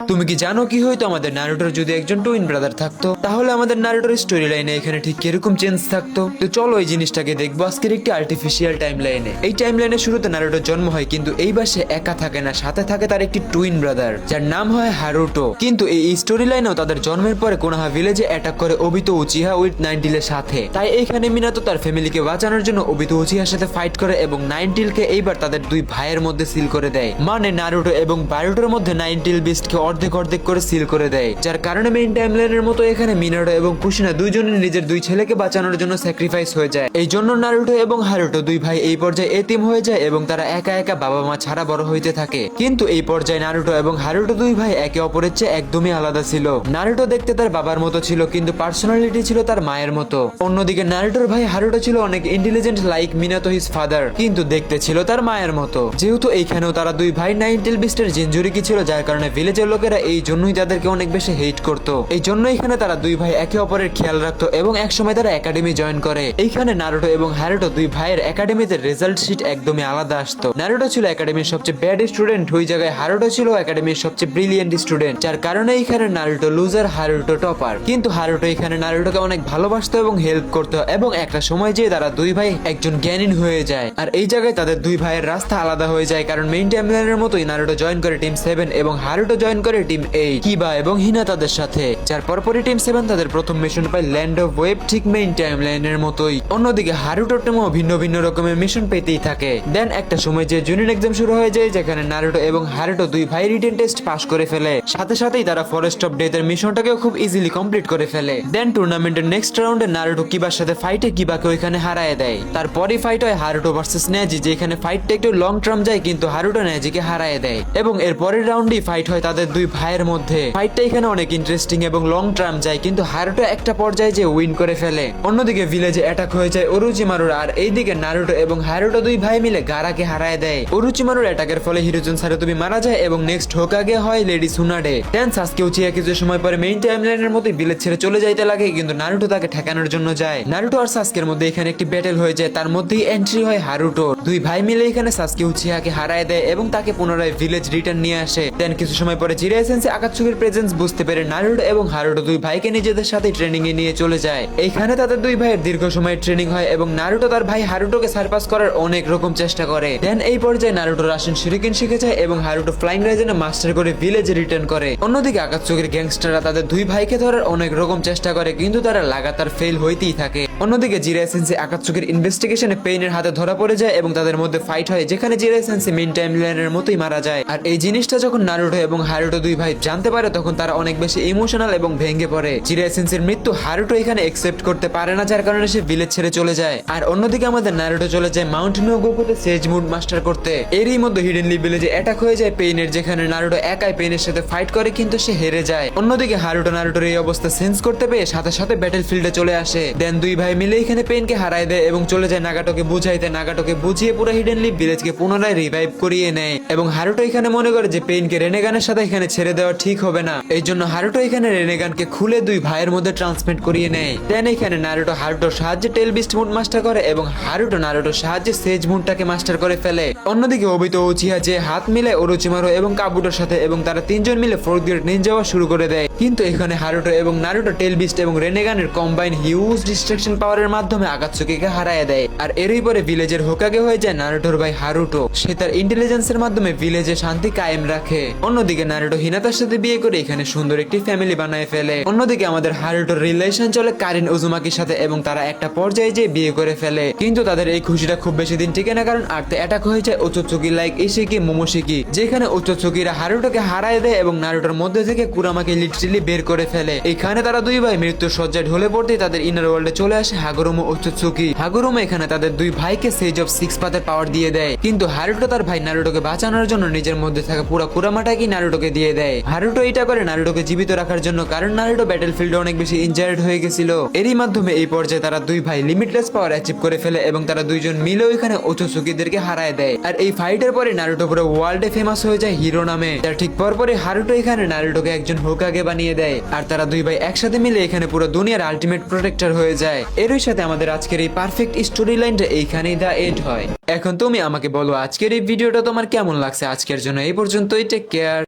তুমি কি জানো কি হইতো আমাদের নারুটোর যদি একজন টুইন ব্রাদার থাকতো, তাহলে আমাদের নারুটোর স্টোরি লাইনে এখানে ঠিক কিরকম চেঞ্জ থাকতো। তো চলো এই জিনিসটাকে দেখবো আজকের একটি আর্টিফিশিয়াল টাইম লাইনে। এই টাইম লাইনে শুরুতে নারুটোর জন্ম হয়, কিন্তু এইবার সে একা থাকে না, সাথে থাকে তার একটি টুইন ব্রাদার যার নাম হয় হারুটো। কিন্তু এই স্টোরি লাইনেও তাদের জন্মের পরে কোনোহা ভিলেজে অ্যাটাক করে ওবিতো উচিহা উইথ নাইনটিলের সাথে। তাই এইখানে মিনাতো তার ফ্যামিলিকে বাঁচানোর জন্য ওবিতো উচিহার সাথে ফাইট করে এবং নাইনটিলকে এইবার তাদের দুই ভাইয়ের মধ্যে সিল করে দেয়। মানে নারুটো এবং বারুটোর মধ্যে নাইনটিল বিস্টকে অর্ধেক অর্ধেক করে সিল করে দেয়, যার কারণে মেইন টাইমলাইনের মতো এখানে মিনাটো এবং কুশিনা দুইজনের নিজের দুই ছেলেকে বাঁচানোর জন্য স্যাক্রিফাইস হয়ে যায়। এই জন্য নারুটো এবং হারুটো দুই ভাই এই পর্যায়ে এতিম হয়ে যায় এবং তারা একা একা বাবা মা ছাড়া বড় হইতে থাকে। কিন্তু এই পর্যায়ে নারুটো এবং হারুটো দুই ভাই একে অপরের চেয়ে একদমই আলাদা ছিল। নারুটো দেখতে তার বাবার মতো ছিল, কিন্তু পার্সোনালিটি ছিল তার মায়ের মতো। অন্যদিকে নারুটোর ভাই হারুটো ছিল অনেক intelligent like Minato his father, কিন্তু দেখতে ছিল তার মায়ের মতো। যেহেতু এইখানেও তারা দুই ভাই নাইনটিল বিস্টের জিনজুরিকি ছিল, যার কারণে ভিলেজের লোকেরা এই জন্যই তাদেরকে অনেক বেশি হেট করতো। এই জন্য এখানে তারা দুই ভাই একে অপরের খেয়াল রাখতো এবং একসময় তারা একাডেমি জয়েন করে। এইখানে নারুটো এবং হারুটো দুই ভাইয়ের একাডেমিতে রেজাল্ট শিট একদমই আলাদা আসতো। নারুটো ছিল একাডেমির সবচেয়ে ব্যাড স্টুডেন্ট, ওই জায়গায় হারুটো ছিল একাডেমির সবচেয়ে ব্রিলিয়েন্ট স্টুডেন্ট, যার কারণে এখানে নারুটো লুজার, হারুটো টপার। কিন্তু হারুটো এখানে নারুটোকে অনেক ভালোবাসতো এবং হেল্প করতো, এবং একটা সময় যেয়ে তারা দুই ভাই একজন জ্ঞানীন হয়ে যায়। আর এই জায়গায় তাদের দুই ভাইয়ের রাস্তা আলাদা হয়ে যায়, কারণ মেইন টাইমলাইনের মতোই নারুটো জয়েন করে টিম 7 এবং হারুটো জয়েন করে টিম 8 কিবা এবং হিনাতাদের সাথে। যার পরপরই টিম 7 তাদের প্রথম মিশন পায় ল্যান্ড অফ ওয়েব, ঠিক মেইন টাইমলাইনের মতোই। অন্যদিকে হারুটোর টিমও ভিন্ন ভিন্ন রকমের মিশন পেতেই থাকে। দেন একটা সময় যে জুনিয়র এক্সাম শুরু হয়ে যায়, যেখানে নারুটো এবং হারুটো দুই ভাই রিটেন টেস্ট পাস করে ফেলে। সাথে সাথেই তারা ফরেস্ট অফ ডেথের মিশনটাকেও খুব ইজিলি কমপ্লিট করে ফেলে। দেন টুর্নামেন্টের নেক্সট রাউন্ডে নারুটো কিবার সাথে ফাইটে কিবাকে ওইখানে হারায় দেয়। তারপরই ফাইট হয় হারুটো ভার্সেস নেজি, যেখানে ফাইটটা একটু লং টার্ম যায়, কিন্তু হারুটো নেজিকে হারায় দেয়। এবং এর পরের রাউন্ডেই ফাইট হয় তাদের দুই ভাইয়ের মধ্যে। ফাইটটা এখানে অনেক ইন্টারেস্টিং এবং লং টার্ম যায়, কিন্তু হারুটো একটা পর্যায়ে যে উইন করে ফেলে। অন্যদিকে ভিলেজে অ্যাটাক হয়ে যায় ওরোচিমারুর, আর এইদিকে নারুটো এবং হারুটো দুই ভাই মিলে গারাকে হারায় দেয়। ওরোচিমারুর অ্যাটাকের ফলে হিরোজুন সারুতোবি মারা যায় এবং নেক্সট হোকাগে হয় লেডি সুনাডে। দেন সাসকে উচিহা কিছু সময় পরে মেইন টাইমলাইনের মতোই ভিলেজ ছেড়ে চলে যাইতে লাগে, কিন্তু নারুটো তাকে ঠেকানোর জন্য যায়। নারুটো আর সাসকের মধ্যে এখানে একটি ব্যাটেল হয়ে যায়, তার মধ্যেই এন্ট্রি হয় হারুটোর। দুই ভাই মিলে এখানে সাসকে উচিহাকে হারায় দেয় এবং তাকে পুনরায় ভিলেজ রিটার্ন নিয়ে আসে। দেন কিছু সময় পরে জিরাই সেন্সেই আকাতসুকির প্রেজেন্স বুঝতে পেরে নারুটো এবং হারুটো দুই ভাইকে নিজেদের সাথে ট্রেনিং এ নিয়ে চলে যায়। এইখানে তাদের দুই ভাইয়ের দীর্ঘ সময় ট্রেনিং হয় এবং নারুটো তার ভাই হারুটোকে সারপাস করার অনেক রকম চেষ্টা করে। দেন এই পর্যায়ে নারুটো রাশিয়ান শুরিকেন শিখে যায় এবং হারুটো ফ্লাইং রাইজেনে মাস্টার করে ভিলেজে রিটার্ন করে। অন্যদিকে আকাতসুকির গ্যাংস্টাররা তাদের দুই ভাইকে ধরার অনেক রকম চেষ্টা করে, কিন্তু তারা লাগাতার ফেল হইতেই থাকে। অন্যদিকে জিরাই সেন্সেই আকাতসুকির ইনভেস্টিগেশনে পেইনের হাতে ধরা পড়ে যায় এবং তাদের মধ্যে ফাইট হয়, যেখানে জিরাই সেন্সেই মেইন টাইমলাইনের মতোই মারা যায়। আর এই জিনিসটা যখন নারুটো এবং হারুটো দুই ভাই জানতে পারে, তখন তারা অনেক বেশি ইমোশনাল এবং ভেঙে পড়ে। জিরাই সেন্সের মৃত্যু হারুটো এখানে একসেপ্ট করতে পারে না, যার কারণে সে ভিলেজ ছেড়ে চলে যায়। আর অন্যদিকে আমাদের নারুটো চলে যায় মাউন্ট মিয়োগোকুতে সেজ মুড মাস্টার করতে। এরই মধ্যে হিডেনলি ভিলেজে অ্যাটাক হয়ে যায় পেইনের, যেখানে নারুটো একাই পেইনের সাথে ফাইট করে, কিন্তু সে হেরে যায়। অন্যদিকে হারুটো নারুটোর এই অবস্থা সেন্স করতে পেয়ে সাথে সাথে ব্যাটেল ফিল্ডে চলে আসে। দেন দুই ভাই মিলে এখানে পেইনকে হারায় দেয় এবং চলে যায় নাগাটোকে বুঝাইতে। নাগাটোকে বুঝিয়ে পুরো হিডেনলি ভিলেজকে পুনরায় রিভাইভ করিয়ে নেয় এবং হারুটো এখানে মনে করে যে পেইনকে রেনেগানের সাথে এখানে ছেড়ে দেওয়া ঠিক হবে না। এই জন্য হারুটো এখানে রেনেগানকে খুলে দুই ভাইয়ের মধ্যে ট্রান্সমিট করিয়ে নেয়। দেন এখানে নারুটো হারুটোর সাহায্যে টেল বিস্ট মুড মাস্টার করে এবং হারুটো নারুটোর সাহায্যে সেজ মুডটাকে মাস্টার করে ফেলে। অন্যদিকে ওবিতো উচিহা যে হাত মিলে ওরোচিমারু এবং কাবুটোর সাথে এবং তারা তিনজন মিলে ফোর্থ গ্রেড নিনজাও শুরু করে দেয়। কিন্তু এখানে হারুটো এবং নারুটো টেল বিস্ট এবং রেনেগানের কম্বাইন হিউজ ডিস্ট্রাকশন পাওয়ারের মাধ্যমে আকাতসুকিকে হারায় দেয়। আর এরই পরে ভিলেজের হোকাগে হয়ে যায় নারুটোর ভাই হারুটো। সে তার ইন্টেলিজেন্সের মাধ্যমে ভিলেজে শান্তি কায়েম রাখে। অন্যদিকে নারুটো হিনাতার সাথে বিয়ে করে এখানে সুন্দর একটি ফ্যামিলি বানায় ফেলে। অন্যদিকে আমাদের হারুটোর রিলেশন চলে কারিন উজুমাকির সাথে এবং তারা একটা পর্যায়ে যে বিয়ে করে ফেলে। কিন্তু তাদের এই খুশিটা খুব বেশি দিন টিকে না, কারণ আর্তে অ্যাটাক হয়ে যায় ওচোৎসুকি লাইক ইশিকি মোমোশিকি, যেখানে ওচোৎসুকিরা হারুটোকে হারায় দেয় এবং নারুটোর মধ্যে থেকে কুরামাকে লিটারালি বের করে ফেলে। এখানে তারা দুই ভাই মৃত্যুর শয্যায় ঢলে পড়তেই তাদের ইনার ওয়ার্ল্ডে চলে আসে হাগুরুমো ওচোৎসুকি। হাগুরুমো এখানে তাদের দুই ভাইকে সেজ অফ সিক্স পাথের পাওয়ার দিয়ে দেয়, কিন্তু হারুটো তার ভাই নারুটোকে বাঁচানোর জন্য নিজের মধ্যে থাকা পুরো কুরামাটাকে নারুটোকে দিয়ে দেয়। হারুটো এটা করে নারুটোকে জীবিত রাখার জন্য, কারণ নারুটো ব্যাটেল ফিল্ডে অনেক বেশি ইনজার্ড হয়ে গেছিল। এরই মাধ্যমে এই পর্যায়ে তারা দুই ভাই লিমিটলেস পাওয়ার অ্যাচিভ করে ফেলে এবং তারা দুইজন মিলে ওইখানে ওচোৎসুকিদেরকে হারায় দেয়। আর এই ফাইটের পরে নারুটো পুরো ওয়ার্ল্ডে ফেমাস হয়ে যায় হিরো নামে। তার ঠিক পরে হারুটো এখানে নারুটোকে একজন হোকাগে বানিয়ে দেয়, আর তারা দুই ভাই একসাথে মিলে এখানে পুরো দুনিয়ার আলটিমেট প্রোটেক্টর হয়ে যায়। এরই সাথে আমাদের আজকের এই পারফেক্ট স্টোরি লাইনটা এইখানেই দা এন্ড হয়। এখন তুমি আমাকে বলো আজকের এই ভিডিওটা তোমার কেমন লাগছে। আজকের জন্য এই পর্যন্তই, টেক কেয়ার।